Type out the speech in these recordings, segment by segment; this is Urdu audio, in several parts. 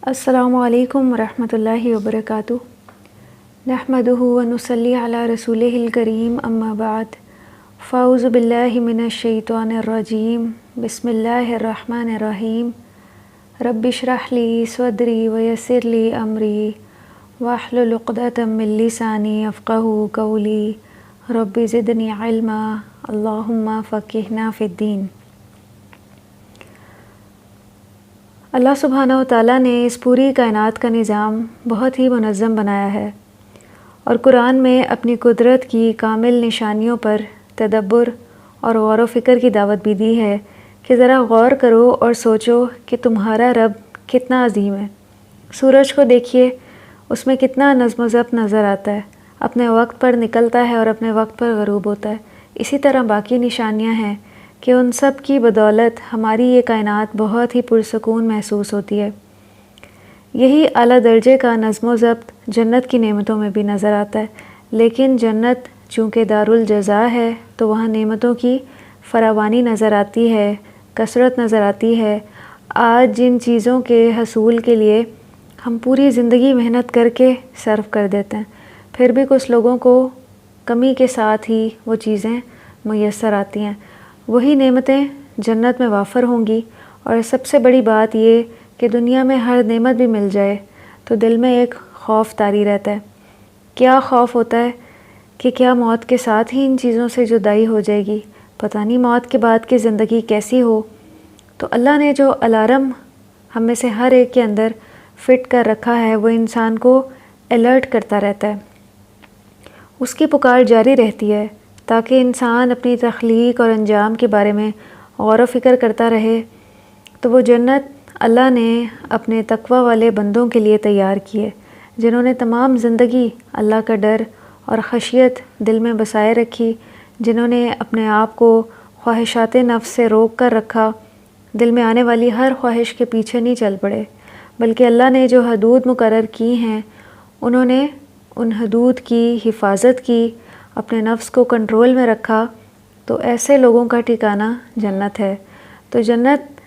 السلام علیکم ورحمۃ اللہ وبرکاتہ۔ نحمدہ ونصلی علی رسولہ الکریم، اما بعد، فاعوذ باللہ من الشیطان الرجیم، بسم اللہ الرحمن الرحیم۔ رب اشرح لی صدری ویسر لی امری واحلل عقدۃ من لسانی یفقہوا قولی، رب زدنی علما، اللہم فقہنا فی الدین۔ اللہ سبحانہ و تعالیٰ نے اس پوری کائنات کا نظام بہت ہی منظم بنایا ہے، اور قرآن میں اپنی قدرت کی کامل نشانیوں پر تدبر اور غور و فکر کی دعوت بھی دی ہے کہ ذرا غور کرو اور سوچو کہ تمہارا رب کتنا عظیم ہے۔ سورج کو دیکھیے، اس میں کتنا نظم و ضبط نظر آتا ہے، اپنے وقت پر نکلتا ہے اور اپنے وقت پر غروب ہوتا ہے۔ اسی طرح باقی نشانیاں ہیں کہ ان سب کی بدولت ہماری یہ کائنات بہت ہی پرسکون محسوس ہوتی ہے۔ یہی اعلیٰ درجے کا نظم و ضبط جنت کی نعمتوں میں بھی نظر آتا ہے، لیکن جنت چونکہ دارالجزا ہے تو وہاں نعمتوں کی فراوانی نظر آتی ہے، کثرت نظر آتی ہے۔ آج جن چیزوں کے حصول کے لیے ہم پوری زندگی محنت کر کے صرف کر دیتے ہیں، پھر بھی کچھ لوگوں کو کمی کے ساتھ ہی وہ چیزیں میسر آتی ہیں۔ وہی نعمتیں جنت میں وافر ہوں گی، اور سب سے بڑی بات یہ کہ دنیا میں ہر نعمت بھی مل جائے تو دل میں ایک خوف طاری رہتا ہے۔ کیا خوف ہوتا ہے کہ کیا موت کے ساتھ ہی ان چیزوں سے جدائی ہو جائے گی، پتہ نہیں موت کے بعد کی زندگی کیسی ہو۔ تو اللہ نے جو الارم ہم میں سے ہر ایک کے اندر فٹ کر رکھا ہے وہ انسان کو الرٹ کرتا رہتا ہے، اس کی پکار جاری رہتی ہے تاکہ انسان اپنی تخلیق اور انجام کے بارے میں غور و فکر کرتا رہے۔ تو وہ جنت اللہ نے اپنے تقوی والے بندوں کے لیے تیار کی ہے، جنہوں نے تمام زندگی اللہ کا ڈر اور خشیت دل میں بسائے رکھی، جنہوں نے اپنے آپ کو خواہشات نفس سے روک کر رکھا، دل میں آنے والی ہر خواہش کے پیچھے نہیں چل پڑے، بلکہ اللہ نے جو حدود مقرر کی ہیں انہوں نے ان حدود کی حفاظت کی، اپنے نفس کو کنٹرول میں رکھا۔ تو ایسے لوگوں کا ٹھکانہ جنت ہے۔ تو جنت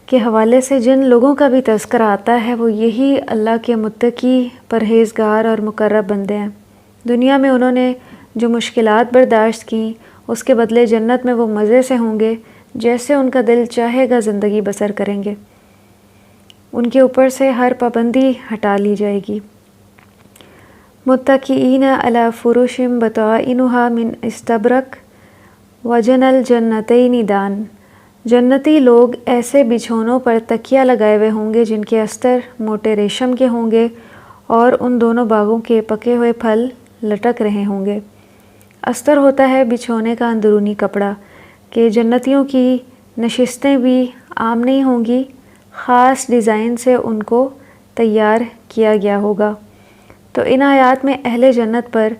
کے حوالے سے جن لوگوں کا بھی تذکرہ آتا ہے وہ یہی اللہ کے متقی، پرہیزگار اور مقرب بندے ہیں۔ دنیا میں انہوں نے جو مشکلات برداشت کیں، اس کے بدلے جنت میں وہ مزے سے ہوں گے، جیسے ان کا دل چاہے گا زندگی بسر کریں گے۔ ان کے اوپر سے ہر پابندی ہٹا لی جائے گی۔ متکئین علی فرش بطائنها من استبرق وجن الجنتین دان۔ جنتی لوگ ایسے بچھونوں پر تکیہ لگائے ہوئے ہوں گے جن کے استر موٹے ریشم کے ہوں گے، اور ان دونوں باغوں کے پکے ہوئے پھل لٹک رہے ہوں گے۔ استر ہوتا ہے بچھونے کا اندرونی کپڑا، کہ جنتیوں کی نشستیں بھی عام نہیں ہوں گی، خاص ڈیزائن سے ان کو تیار کیا گیا ہوگا۔ تو ان آیات میں اہل جنت پر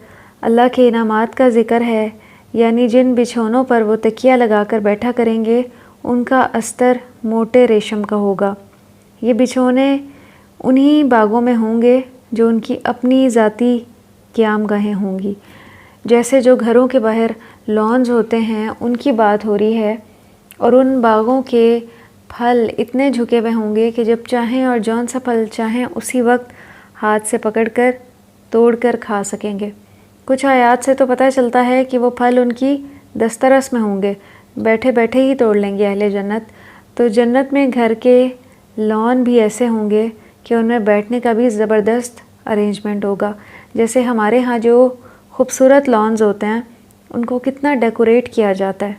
اللہ کے انعامات کا ذکر ہے، یعنی جن بچھونوں پر وہ تکیہ لگا کر بیٹھا کریں گے ان کا استر موٹے ریشم کا ہوگا۔ یہ بچھونے انہی باغوں میں ہوں گے جو ان کی اپنی ذاتی قیام گاہیں ہوں گی۔ جیسے جو گھروں کے باہر لانز ہوتے ہیں ان کی بات ہو رہی ہے، اور ان باغوں کے پھل اتنے جھکے ہوئے ہوں گے کہ جب چاہیں اور جون سا پھل چاہیں اسی وقت ہاتھ سے پکڑ کر توڑ کر کھا سکیں گے۔ کچھ آیات سے تو پتہ چلتا ہے کہ وہ پھل ان کی دسترس میں ہوں گے، بیٹھے بیٹھے ہی توڑ لیں گے اہل جنت۔ تو جنت میں گھر کے لان بھی ایسے ہوں گے کہ ان میں بیٹھنے کا بھی زبردست ارینجمنٹ ہوگا۔ جیسے ہمارے ہاں جو خوبصورت لانز ہوتے ہیں ان کو کتنا ڈیکوریٹ کیا جاتا ہے،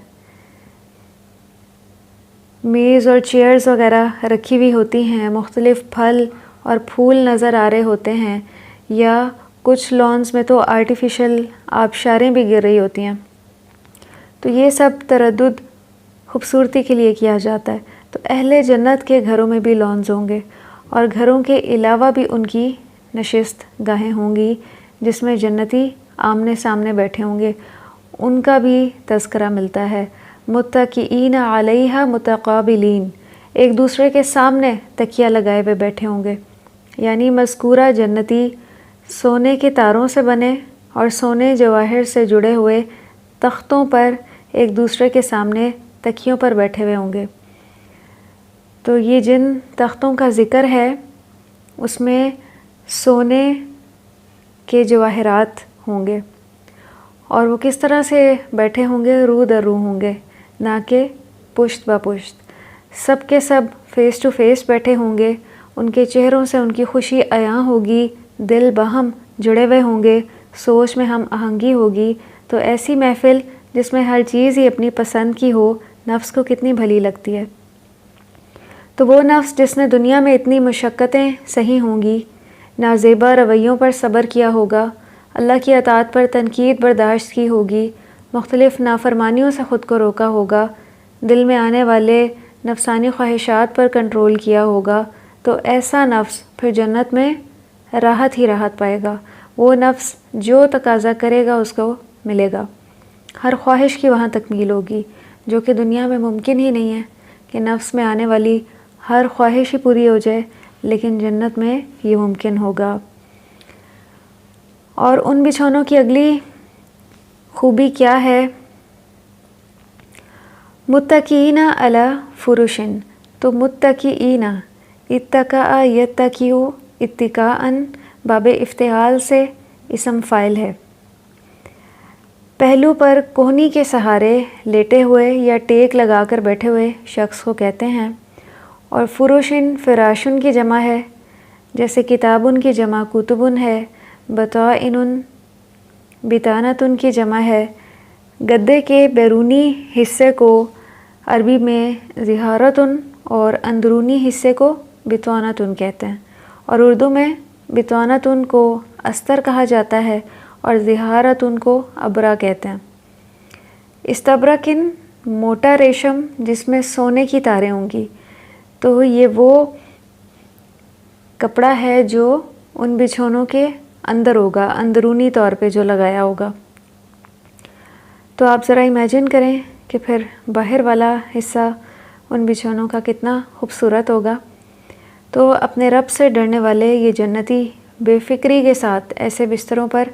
میز اور چیئرز وغیرہ رکھی ہوئی ہوتی ہیں، مختلف پھل اور پھول نظر آ رہے ہوتے ہیں، یا کچھ لانز میں تو آرٹیفیشل آبشاریں بھی گر رہی ہوتی ہیں۔ تو یہ سب تردد خوبصورتی کے لیے کیا جاتا ہے۔ تو اہل جنت کے گھروں میں بھی لانز ہوں گے، اور گھروں کے علاوہ بھی ان کی نشست گاہیں ہوں گی جس میں جنتی آمنے سامنے بیٹھے ہوں گے، ان کا بھی تذکرہ ملتا ہے۔ متکئین علیہا متقابلین، ایک دوسرے کے سامنے تکیہ لگائے ہوئے بیٹھے ہوں گے، یعنی مذکورہ جنتی سونے کے تاروں سے بنے اور سونے جواہر سے جڑے ہوئے تختوں پر ایک دوسرے کے سامنے تکیوں پر بیٹھے ہوئے ہوں گے۔ تو یہ جن تختوں کا ذکر ہے اس میں سونے کے جواہرات ہوں گے، اور وہ کس طرح سے بیٹھے ہوں گے؟ رو در رو ہوں گے، نہ کہ پشت با پشت، سب کے سب فیس ٹو فیس بیٹھے ہوں گے، ان کے چہروں سے ان کی خوشی عیاں ہوگی، دل باہم جڑے ہوئے ہوں گے، سوچ میں ہم آہنگی ہوگی۔ تو ایسی محفل جس میں ہر چیز ہی اپنی پسند کی ہو، نفس کو کتنی بھلی لگتی ہے۔ تو وہ نفس جس نے دنیا میں اتنی مشقتیں سہی ہوں گی، نازیبا رویوں پر صبر کیا ہوگا، اللہ کی اطاعت پر تنقید برداشت کی ہوگی، مختلف نافرمانیوں سے خود کو روکا ہوگا، دل میں آنے والے نفسانی خواہشات پر کنٹرول کیا ہوگا، تو ایسا نفس پھر جنت میں راحت ہی راحت پائے گا۔ وہ نفس جو تقاضا کرے گا اس کو ملے گا، ہر خواہش کی وہاں تکمیل ہوگی، جو کہ دنیا میں ممکن ہی نہیں ہے کہ نفس میں آنے والی ہر خواہش ہی پوری ہو جائے، لیکن جنت میں یہ ممکن ہوگا۔ اور ان بچھونوں کی اگلی خوبی کیا ہے؟ متکئین علی فرشن، تو متکئین، اتکاء یتکئ، اتکاءً باب افتعال سے اسم فاعل ہے، پہلو پر کوہنی کے سہارے لیٹے ہوئے یا ٹیک لگا کر بیٹھے ہوئے شخص کو کہتے ہیں۔ اور فرشن فراشن کی جمع ہے، جیسے کتابن کی جمع کتبن ہے، بطائن بطانتن کی جمع ہے۔ گدے کے بیرونی حصے کو عربی میں ظہارتن اور اندرونی حصے کو بطانتن کہتے ہیں، اور اردو میں بطانتن کو استر کہا جاتا ہے اور ظہارتن کو ابرا کہتے ہیں۔ استبرقن موٹا ریشم جس میں سونے کی تاریں ہوں گی، تو یہ وہ کپڑا ہے جو ان بچھونوں کے اندر ہوگا، اندرونی طور پہ جو لگایا ہوگا۔ تو آپ ذرا امیجن کریں کہ پھر باہر والا حصہ ان بچھونوں کا کتنا خوبصورت ہوگا۔ تو اپنے رب سے ڈرنے والے یہ جنتی بے فکری کے ساتھ ایسے بستروں پر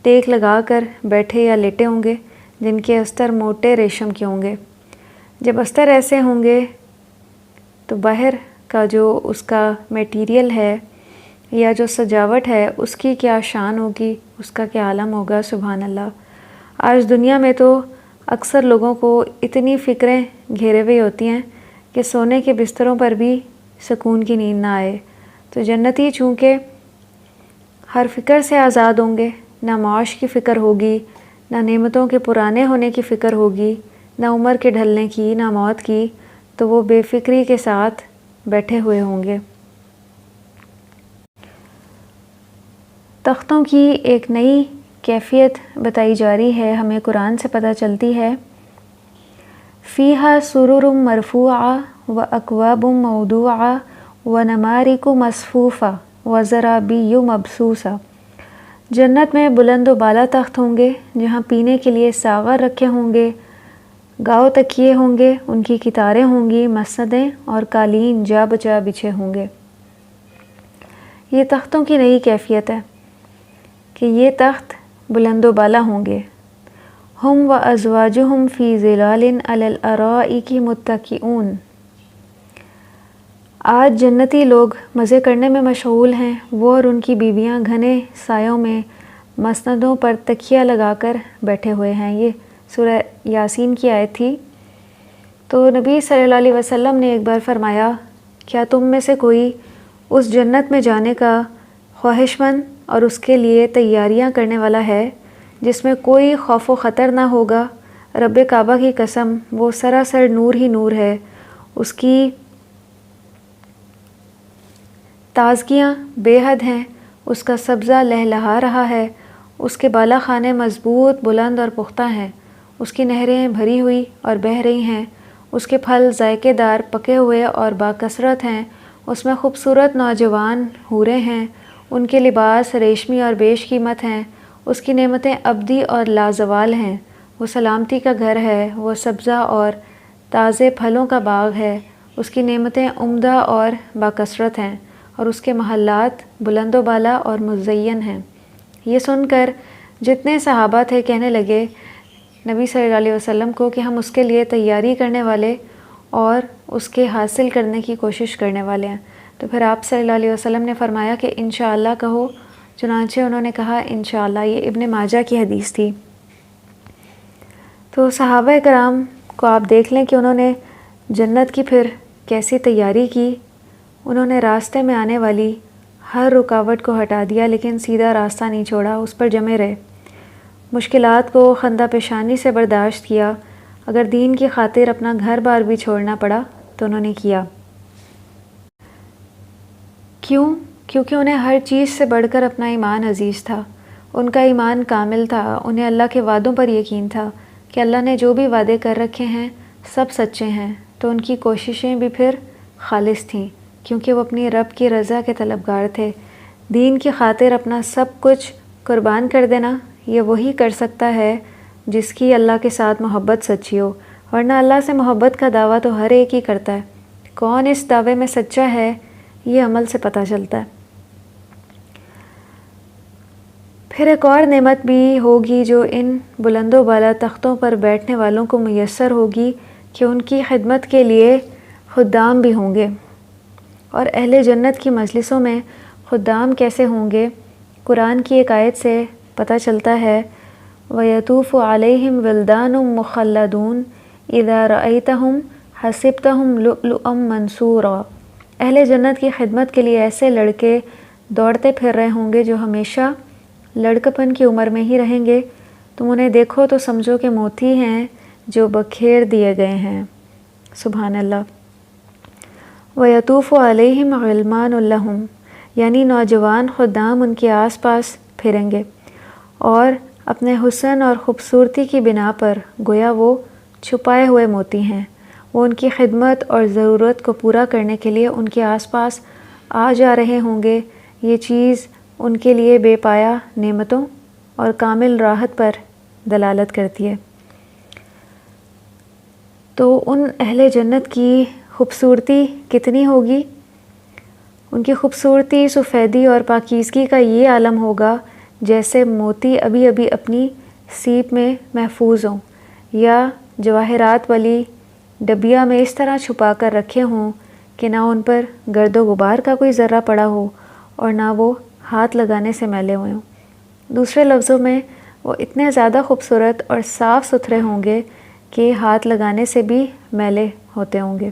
ٹیک لگا کر بیٹھے یا لیٹے ہوں گے جن کے استر موٹے ریشم کے ہوں گے۔ جب استر ایسے ہوں گے تو باہر کا جو اس کا میٹیریل ہے یا جو سجاوٹ ہے اس کی کیا شان ہوگی، اس کا کیا عالم ہوگا، سبحان اللہ۔ آج دنیا میں تو اکثر لوگوں کو اتنی فکریں گھیرے ہوئی ہوتی ہیں کہ سونے کے بستروں پر بھی سکون کی نیند نہ آئے۔ تو جنتی چونکہ ہر فکر سے آزاد ہوں گے، نہ معاش کی فکر ہوگی، نہ نعمتوں کے پرانے ہونے کی فکر ہوگی، نہ عمر کے ڈھلنے کی، نہ موت کی، تو وہ بے فکری کے ساتھ بیٹھے ہوئے ہوں گے۔ تختوں کی ایک نئی کیفیت بتائی جا رہی ہے، ہمیں قرآن سے پتہ چلتی ہے۔ فیہا سرر مرفوعہ و اکواب موضوعہ و نمارق مصفوفہ و زرابی مبثوثہ۔ جنت میں بلند و بالا تخت ہوں گے جہاں پینے کے لیے ساغر رکھے ہوں گے، گاؤ تکیے ہوں گے، ان کی کتاریں ہوں گی، مسندیں اور قالین جا بجا بچھے ہوں گے۔ یہ تختوں کی نئی کیفیت ہے کہ یہ تخت بلند و بالا ہوں گے۔ ہم و ازواجہم فی ظلال علی الارائک متکئون۔ آج جنتی لوگ مزے کرنے میں مشغول ہیں، وہ اور ان کی بیویاں گھنے سایوں میں مسندوں پر تکیہ لگا کر بیٹھے ہوئے ہیں۔ یہ سورہ یاسین کی آیت تھی۔ تو نبی صلی اللہ علیہ وسلم نے ایک بار فرمایا، کیا تم میں سے کوئی اس جنت میں جانے کا خواہش مند اور اس کے لیے تیاریاں کرنے والا ہے جس میں کوئی خوف و خطر نہ ہوگا؟ رب کعبہ کی قسم، وہ سراسر نور ہی نور ہے، اس کی تازگیاں بے حد ہیں، اس کا سبزہ لہلہا رہا ہے، اس کے بالا خانے مضبوط، بلند اور پختہ ہیں، اس کی نہریں بھری ہوئی اور بہہ رہی ہیں، اس کے پھل ذائقے دار، پکے ہوئے اور باکثرت ہیں، اس میں خوبصورت نوجوان حوریں ہیں، ان کے لباس ریشمی اور بیش قیمت ہیں، اس کی نعمتیں ابدی اور لازوال ہیں، وہ سلامتی کا گھر ہے، وہ سبزہ اور تازے پھلوں کا باغ ہے، اس کی نعمتیں عمدہ اور باکثرت ہیں، اور اس کے محلات بلند و بالا اور مزین ہیں۔ یہ سن کر جتنے صحابہ تھے کہنے لگے نبی صلی اللہ علیہ وسلم کو کہ ہم اس کے لیے تیاری کرنے والے اور اس کے حاصل کرنے کی کوشش کرنے والے ہیں۔ تو پھر آپ صلی اللہ علیہ وسلم نے فرمایا کہ انشاءاللہ کہو، چنانچہ انہوں نے کہا انشاءاللہ۔ یہ ابن ماجہ کی حدیث تھی۔ تو صحابہ کرام کو آپ دیکھ لیں کہ انہوں نے جنت کی پھر کیسی تیاری کی۔ انہوں نے راستے میں آنے والی ہر رکاوٹ کو ہٹا دیا، لیکن سیدھا راستہ نہیں چھوڑا، اس پر جمے رہے، مشکلات کو خندہ پیشانی سے برداشت کیا۔ اگر دین کی خاطر اپنا گھر بار بھی چھوڑنا پڑا تو انہوں نے کیا۔ کیوں؟ کیونکہ انہیں ہر چیز سے بڑھ کر اپنا ایمان عزیز تھا۔ ان کا ایمان کامل تھا، انہیں اللہ کے وعدوں پر یقین تھا کہ اللہ نے جو بھی وعدے کر رکھے ہیں سب سچے ہیں۔ تو ان کی کوششیں بھی پھر خالص تھیں، کیونکہ وہ اپنی رب کی رضا کے طلبگار تھے۔ دین کی خاطر اپنا سب کچھ قربان کر دینا یہ وہی کر سکتا ہے جس کی اللہ کے ساتھ محبت سچی ہو، ورنہ اللہ سے محبت کا دعویٰ تو ہر ایک ہی کرتا ہے۔ کون اس دعوے میں سچا ہے یہ عمل سے پتہ چلتا ہے۔ پھر ایک اور نعمت بھی ہوگی جو ان بلند و بالا تختوں پر بیٹھنے والوں کو میسر ہوگی کہ ان کی خدمت کے لیے خدام بھی ہوں گے۔ اور اہل جنت کی مجلسوں میں خدام کیسے ہوں گے؟ قرآن کی ایک آیت سے پتہ چلتا ہے وَيَطُوفُ عَلَيْهِمْ وِلْدَانٌ مُخَلَّدُونَ إِذَا رَأَيْتَهُمْ حَسِبْتَهُمْ لُؤْلُؤًا مَنْثُورًا۔ اہل جنت کی خدمت کے لیے ایسے لڑکے دوڑتے پھر رہے ہوں گے جو ہمیشہ لڑکپن کی عمر میں ہی رہیں گے، تم انہیں دیکھو تو سمجھو کہ موتی ہیں جو بکھیر دیے گئے ہیں۔ سبحان اللہ۔ وَيَطُوفُ عَلَيْهِمْ غِلْمَانٌ لَهُمْ، یعنی نوجوان خدام ان کے آس پاس پھریں گے، اور اپنے حسن اور خوبصورتی کی بنا پر گویا وہ چھپائے ہوئے موتی ہیں۔ وہ ان کی خدمت اور ضرورت کو پورا کرنے کے لیے ان کے آس پاس آ جا رہے ہوں گے۔ یہ چیز ان کے لیے بے پایہ نعمتوں اور کامل راحت پر دلالت کرتی ہے۔ تو ان اہل جنت کی خوبصورتی کتنی ہوگی؟ ان کی خوبصورتی، سفیدی اور پاکیزگی کا یہ عالم ہوگا جیسے موتی ابھی ابھی اپنی سیپ میں محفوظ ہوں، یا جواہرات والی ڈبیا میں اس طرح چھپا کر رکھے ہوں کہ نہ ان پر گرد و غبار کا کوئی ذرہ پڑا ہو اور نہ وہ ہاتھ لگانے سے میلے ہوئے ہوں۔ دوسرے لفظوں میں وہ اتنے زیادہ خوبصورت اور صاف ستھرے ہوں گے کہ ہاتھ لگانے سے بھی میلے ہوتے ہوں گے۔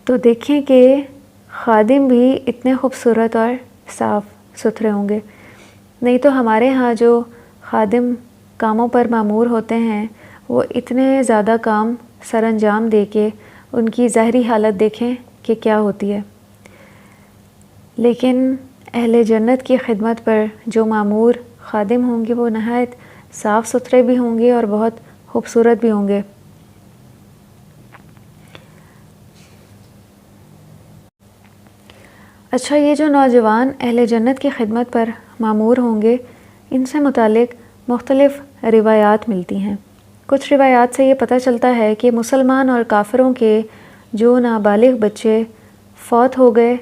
تو دیکھیں کہ خادم بھی اتنے خوبصورت اور صاف ستھرے ہوں گے۔ نہیں تو ہمارے ہاں جو خادم کاموں پر مامور ہوتے ہیں وہ اتنے زیادہ کام سر انجام دے کے ان کی ظاہری حالت دیکھیں کہ کیا ہوتی ہے، لیکن اہل جنت کی خدمت پر جو مامور خادم ہوں گے وہ نہایت صاف ستھرے بھی ہوں گے اور بہت خوبصورت بھی ہوں گے۔ اچھا، یہ جو نوجوان اہل جنت کی خدمت پر مامور ہوں گے ان سے متعلق مختلف روایات ملتی ہیں۔ کچھ روایات سے یہ پتہ چلتا ہے کہ مسلمان اور کافروں کے جو نابالغ بچے فوت ہو گئے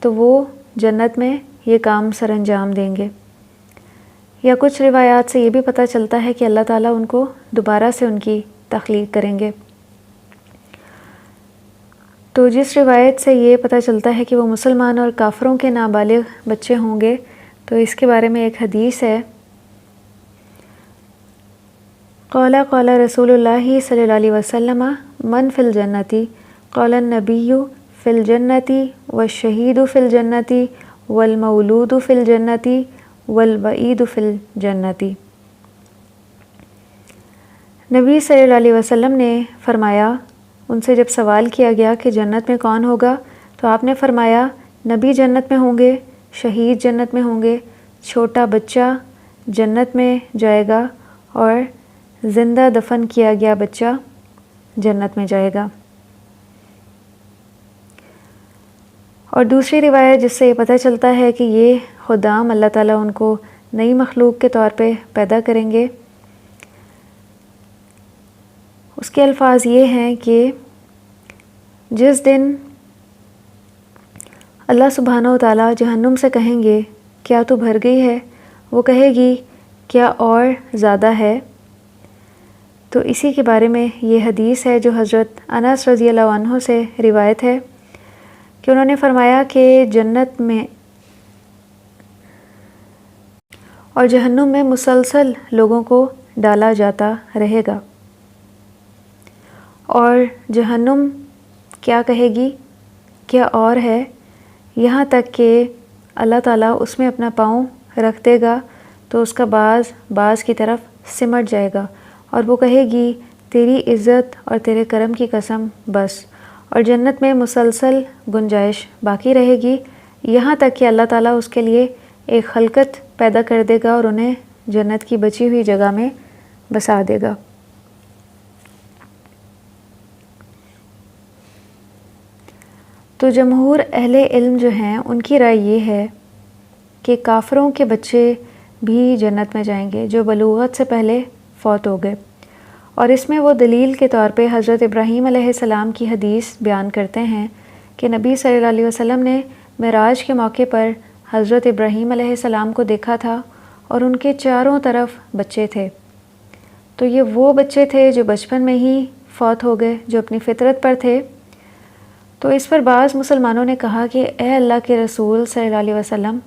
تو وہ جنت میں یہ کام سر انجام دیں گے، یا کچھ روایات سے یہ بھی پتہ چلتا ہے کہ اللہ تعالیٰ ان کو دوبارہ سے ان کی تخلیق کریں گے۔ تو جس روایت سے یہ پتہ چلتا ہے کہ وہ مسلمان اور کافروں کے نابالغ بچے ہوں گے، تو اس کے بارے میں ایک حدیث ہے، قال قال رسول اللہ صلی اللہ علیہ وسلم من فی الجنتی قال النبی فی الجنتی والشہید فی الجنتی والمولود فی الجنتی والوعید فی الجنتی۔ نبی صلی اللہ علیہ وسلم نے فرمایا، ان سے جب سوال کیا گیا کہ جنت میں کون ہوگا تو آپ نے فرمایا نبی جنت میں ہوں گے، شہید جنت میں ہوں گے، چھوٹا بچہ جنت میں جائے گا، اور زندہ دفن کیا گیا بچہ جنت میں جائے گا۔ اور دوسری روایت جس سے یہ پتہ چلتا ہے کہ یہ خدام اللہ تعالیٰ ان کو نئی مخلوق کے طور پہ پیدا کریں گے، اس کے الفاظ یہ ہیں کہ جس دن اللہ سبحانہ و تعالیٰ جہنم سے کہیں گے کیا تو بھر گئی ہے، وہ کہے گی کیا اور زیادہ ہے، تو اسی کے بارے میں یہ حدیث ہے جو حضرت انس رضی اللہ عنہ سے روایت ہے کہ انہوں نے فرمایا کہ جنت میں اور جہنم میں مسلسل لوگوں کو ڈالا جاتا رہے گا، اور جہنم کیا کہے گی، کیا اور ہے، یہاں تک کہ اللہ تعالیٰ اس میں اپنا پاؤں رکھ دے گا تو اس کا باز کی طرف سمٹ جائے گا، اور وہ کہے گی تیری عزت اور تیرے کرم کی قسم بس، اور جنت میں مسلسل گنجائش باقی رہے گی، یہاں تک کہ اللہ تعالیٰ اس کے لیے ایک خلقت پیدا کر دے گا اور انہیں جنت کی بچی ہوئی جگہ میں بسا دے گا۔ تو جمہور اہل علم جو ہیں ان کی رائے یہ ہے کہ کافروں کے بچے بھی جنت میں جائیں گے جو بلوغت سے پہلے فوت ہو گئے، اور اس میں وہ دلیل کے طور پہ حضرت ابراہیم علیہ السلام کی حدیث بیان کرتے ہیں کہ نبی صلی اللہ علیہ وسلم نے معراج کے موقع پر حضرت ابراہیم علیہ السلام کو دیکھا تھا اور ان کے چاروں طرف بچے تھے، تو یہ وہ بچے تھے جو بچپن میں ہی فوت ہو گئے، جو اپنی فطرت پر تھے۔ تو اس پر بعض مسلمانوں نے کہا کہ اے اللہ کے رسول صلی اللہ علیہ وسلم،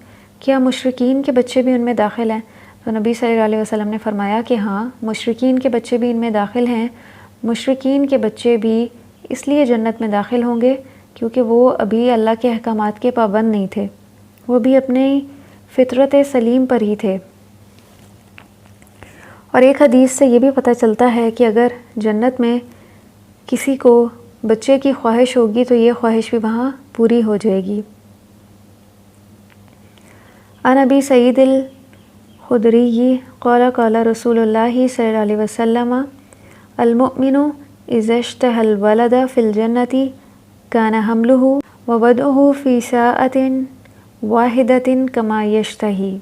کیا مشرکین کے بچے بھی ان میں داخل ہیں؟ تو نبی صلی اللہ علیہ وسلم نے فرمایا کہ ہاں، مشرکین کے بچے بھی ان میں داخل ہیں، مشرکین کے بچے بھی اس لیے جنت میں داخل ہوں گے کیونکہ وہ ابھی اللہ کے احکامات کے پابند نہیں تھے، وہ بھی اپنی فطرت سلیم پر ہی تھے۔ اور ایک حدیث سے یہ بھی پتہ چلتا ہے کہ اگر جنت میں کسی کو بچے کی خواہش ہوگی تو یہ خواہش بھی وہاں پوری ہو جائے گی۔ عن ابی سعید الخدری قال قال رسول اللہ صلی اللہ علیہ وسلم المؤمن اذا اشتهى الولد في الجنة كان حمله ووضعه في ساعة واحدة كما يشتهي۔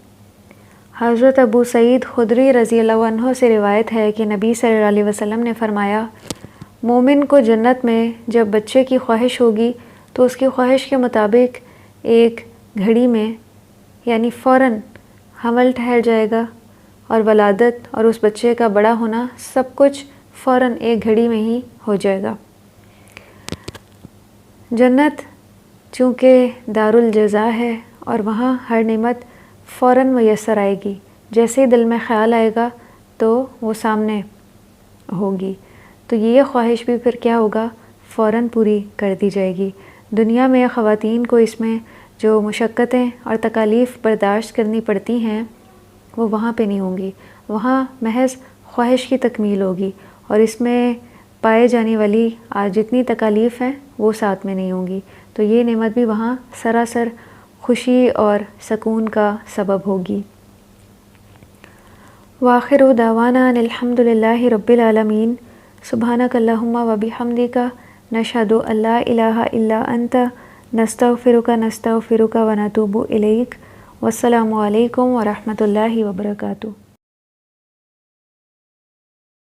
حضرت ابو سعید خدری رضی اللہ عنہ سے روایت ہے کہ نبی صلی اللہ علیہ وسلم نے فرمایا، مومن کو جنت میں جب بچے کی خواہش ہوگی تو اس کی خواہش کے مطابق ایک گھڑی میں یعنی فوراً حمل ٹھہر جائے گا، اور ولادت اور اس بچے کا بڑا ہونا سب کچھ فوراً ایک گھڑی میں ہی ہو جائے گا۔ جنت چونکہ دار الجزا ہے اور وہاں ہر نعمت فوراً میسر آئے گی، جیسے ہی دل میں خیال آئے گا تو وہ سامنے ہوگی، تو یہ خواہش بھی پھر کیا ہوگا، فوراً پوری کر دی جائے گی۔ دنیا میں خواتین کو اس میں جو مشقتیں اور تکالیف برداشت کرنی پڑتی ہیں وہ وہاں پہ نہیں ہوں گی، وہاں محض خواہش کی تکمیل ہوگی، اور اس میں پائے جانے والی آج جتنی تکالیف ہیں وہ ساتھ میں نہیں ہوں گی، تو یہ نعمت بھی وہاں سراسر خوشی اور سکون کا سبب ہوگی۔ وآخر دعوانا ان الحمد للہ رب العالمین، سبحانک اللہم و بحمدک، نشہد ان لا الہ الا انت، نستغفرک و نتوب الیک، والسلام علیکم ورحمۃ اللہ وبرکاتہ۔